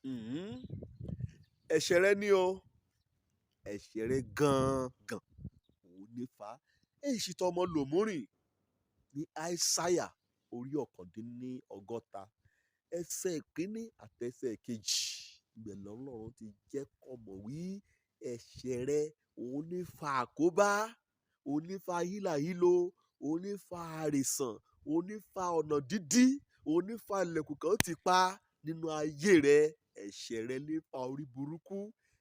Mhm. Ẹ̀ṣẹ̀ rẹ ni o, ẹ̀ṣẹ̀ rẹ gan-an òun ní fa èyí sì tọmọ lòmúrìn ní Aísáyà orí ọ̀kàndínlọ́gọ́ta ẹsẹ̀ ìkíní àtẹsẹ̀ kejì ibẹ̀ lọ́lọ́run ti jẹ́ kó mọ̀ wí ẹ̀ṣẹ̀ rẹ òun ní fa àkóbá, òun ní fa hílàhílo, òun ní fa àrèsàn, òun ní fa ọ̀nà dídí, òun ní fa ilẹ̀kùn kan tì pa nínú ayé rẹ. Ẹ̀ṣẹ̀ rẹ lè fa orí burúkú,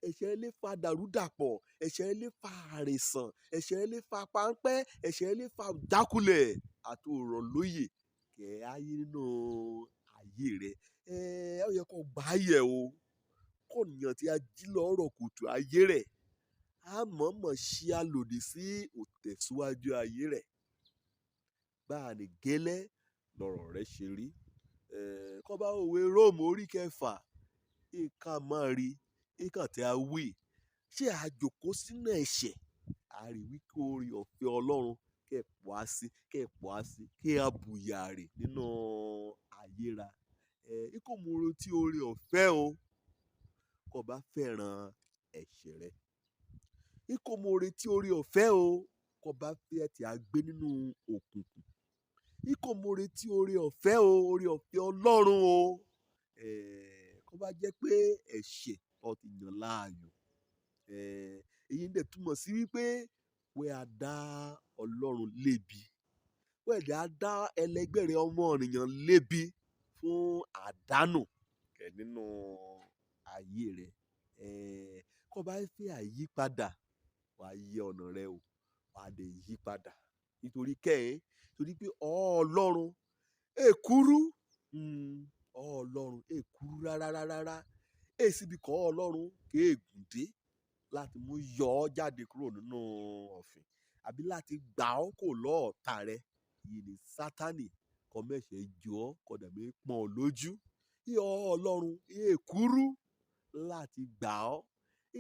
ẹ̀ṣẹ̀ rẹ lè fa dàrúdàpọ̀, ẹ̀ṣẹ̀ rẹ lè fa àrèsàn, ẹ̀ṣẹ̀ rẹ lè fa páńpẹ́, ẹ̀ṣẹ̀ rẹ lè fa ìjákulẹ̀ àti òròlóyè kẹ̀ ayé nínú ayé rẹ. Ó yẹ kó gbà á yẹ̀ o, kó nìyàn tí a jí lọ́rọ̀ kùtù ayé rẹ̀ á mọ̀ọ́mọ̀ ṣí a lòdì sí òtẹ̀síwájú ayé rẹ̀. Báà ní gẹ́lẹ́ lọ̀rọ̀ rẹ ṣe rí. Kọ́ bá òwe Róòmù orí kẹfà ìka máa rí ìkàn tí a wí ṣé a jòkó sínú ẹ̀ṣẹ̀ a rí wípé oore ọ̀fẹ́ Ọlọ́run kẹ̀pọ̀ á sí kí a bùyàrè nínú ayéra. Ikú mo retí oore ọ̀fẹ́ o kó bá fẹ́ràn ẹ̀ṣẹ̀ rẹ. Ikú mo retí oore ọ̀fẹ́ o kó bá fẹ́ tí a gbé nínú òkùnkùn. Ikú mo retí oore ọ̀fẹ́ o, oore ọ̀fẹ́ Ọlọ́run o. Kó bá jẹ́ pé ẹ̀ṣẹ̀ ó ti yàn láàyò. Èyí dẹ̀ túmọ̀ sí wípé wẹ́ a dá Ọlọ́run lébi. Wẹ́ a dá ẹlẹgbẹ́ rẹ ọmọ ènìyàn lébi fún àdánù nínú ayé rẹ. Kó bá fẹ́ àyípadà wà á yẹ ọ̀nà rẹ o, wà á lè yí padà. Nítorí torí pé Ọlọ́run èkúrú Ọlọ́run èkúrú rárá. Èsì bí kọ́ Ọlọ́run kéègùn dé láti mú yọ ọ́ jáde kúrò nínú ọ̀fìn àbí láti gbà ọ́ kò lọ́ọ̀tá rẹ. Yìí ni Sátánì kọ́ mẹ́sẹ̀ jọ ọ́ kọ́ dàbí pọ́n ọ lójú. Ọlọ́run èkúrú láti gbà ọ́.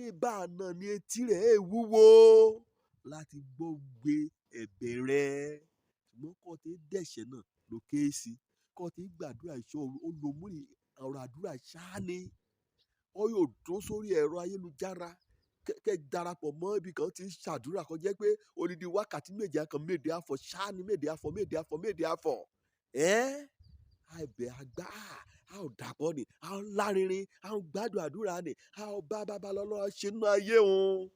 Ìbá náà ni etí rẹ̀ èwúwo láti gbógbé ẹ̀bẹ̀ rẹ. Ṣùgbọ́n kọ́ ti dẹ̀ṣẹ̀ náà ló ké sí. Kọ́ ti gbàdúrà ìṣọ́ olómúrì ọ̀rọ̀ àdúrà ṣáá ni. Ọ yóò dúró sórí ẹ̀rọ ayélujára kẹ́ darapọ̀ mọ́ ibi kan tí ń ṣàdúrà kan jẹ́ pé odidi wákàtí méje kan méde àfọ̀ ṣáá ni méde àfọ̀. Àìbẹ̀ àgbà a ò dàpọ̀ ni a ò lárinrin a ò gbádùn àdúrà ni a ò bá bàbá lọ́lọ́run ṣe nínú ayé òun.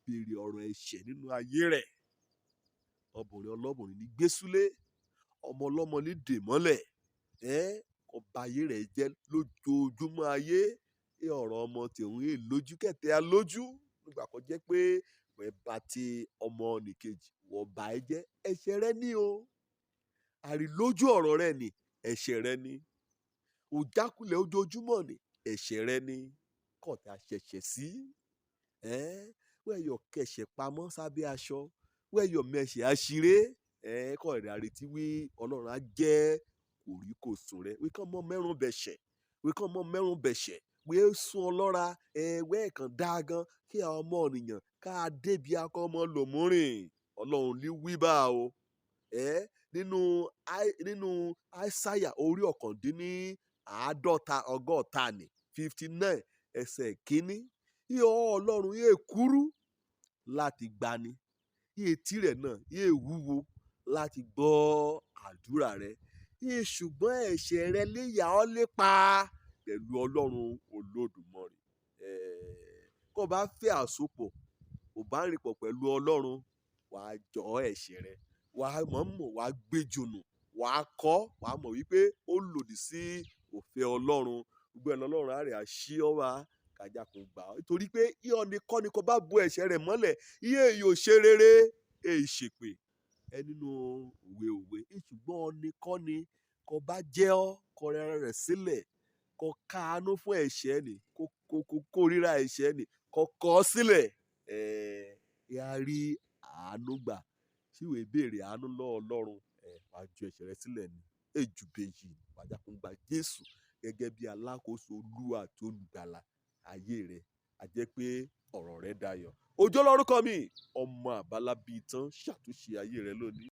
Béèrè ọ̀rọ̀ ẹ̀ṣẹ̀ nínú ayé rẹ̀. Ọbùnrin ọlọ́bùnrin ní gbésúlé, ọmọ ọlọ́mọ ní dèmọ́lẹ̀. Kó ba ayé rẹ̀ jẹ́ lójoojúmọ́ ayé. Ọ̀rọ̀ ọmọ tòun lójú kẹ̀tẹ́ a lójú nígbà kan jẹ́ pé wẹ́ bá ti ọmọ nìkejì wọ́n bá ẹ jẹ́ ẹ̀ṣẹ̀ rẹ ní o. Àrílójú ọ̀rọ̀ rẹ ni ẹ̀ṣẹ̀ rẹ ni. Òjákulẹ̀ ojoojúmọ́ ni ẹ̀ṣẹ̀ rẹ ni. Kọ̀tà ṣẹ̀ṣẹ̀ sí. Wẹ́yọ̀ kẹ̀ṣẹ̀ pamọ́ sábẹ́ aṣọ. Wẹ́yọ̀ mẹ̀ṣẹ̀ àṣíré. Kọ̀ rẹ̀ àrètí wí Ọlọ́run á jẹ́ kòríkòsùn rẹ. Wí kàn mọ́ mẹ́rùn bẹ̀ṣẹ̀. Wí sún ọlọ́ra wẹ́ kàn dá gan kí àwọn ọmọ ènìyàn ká débi akọ ọmọ lòmúrìn. Ọlọ́run ní wí bá o. Nínú Aísáyà orí ọ̀gọ́ta ni 59 ẹsẹ̀ kínní. Ọlọ́run èkúrú láti gbani. Etí rẹ̀ náà èwúwo láti gbọ́ àdúrà rẹ. Ṣùgbọ́n ẹ̀ṣẹ̀ rẹ lè yà ọ́ lépa pẹ̀lú Ọlọ́run Olódùmarè. Kó bá fẹ́ àsopọ̀ ò bá rìn pọ̀ pẹ̀lú Ọlọ́run wà á jọ ẹ̀ṣẹ̀ rẹ. Wà á mọ̀ wà á gbé jùnù wà á kọ́ wà á mọ̀ wípé ó lòdì sí òfin Ọlọ́run. Gbogbo ẹ̀ lọ́lọ́run á rẹ̀ á ṣí ọ wá kájà kò gbà ọ́. Nítorí pé ìyọ́nìkọ́ ni kò bá bo ẹ̀ṣẹ̀ rẹ̀ mọ́lẹ̀ iye yóò ṣe rere ṣèpè. Nínú òwe ṣùgbọ́n ọ̀nìkọ́ ni kò bá jẹ́ ọ́ kó rẹ̀ rẹ̀ sílẹ̀ kó káàánú fún ẹ̀ṣẹ̀ ni kó kórìíra ẹ̀ṣẹ̀ ni kó kọ̀ ọ́ sílẹ̀. A rí àánú gbà síwèé béèrè àánú lọ́wọ́ Ọlọ́run wàá ju ẹ̀ṣẹ̀ rẹ sílẹ̀ ni. Èjùbejì wàá gba Jésù gẹ́gẹ́ bí alákòóso Olúwa àti olùgbàlà ayé rẹ. A jẹ́ pé ọ̀rọ̀ rẹ dayọ̀. Òjó lórúkọ mi ọmọ àbálábí tán ṣàtúnṣe ayé rẹ lónìí.